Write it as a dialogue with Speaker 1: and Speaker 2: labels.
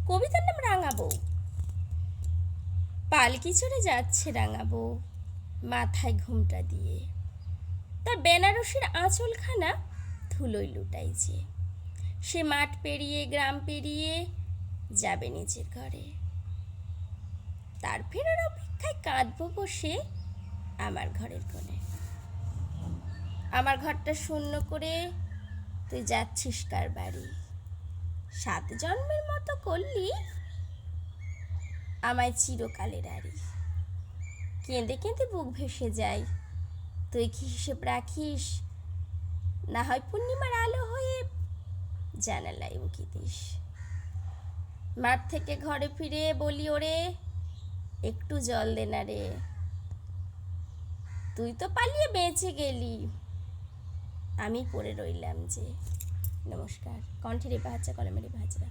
Speaker 1: কবিতার নাম রাঙা বউ। পালকি চড়ে যাচ্ছে রাঙা বউ, মাথায় ঘুমটা দিয়ে। তার বেনারসির আঁচলখানা ধুলোয় লুটাইছে। সে মাঠ পেরিয়ে গ্রাম পেরিয়ে যাবে নিজের ঘরে। তার ফেরার অপেক্ষায় কাঁদবো বসে আমার ঘরের কোণে। আমার ঘরটা শূন্য করে তুই যাচ্ছিস কার বাড়ি। 7 জন্মের মতো করলি আমায় চিরকালের আড়ি। কেঁদে কেঁদে বুক ভেসে যায়, তুই কি হিসেব রাখিস? না হয় পূর্ণিমার আলো হয়ে জানালায় উকি দিস। মাঠ থেকে ঘরে ফিরে বলি, ওরে একটু জল দে না রে। তুই তো পালিয়ে বেঁচে গেলি, আমি পড়ে রইলাম যে। নমস্কার। কণ্ঠের এ বাচ্চা কলমের বাজরা।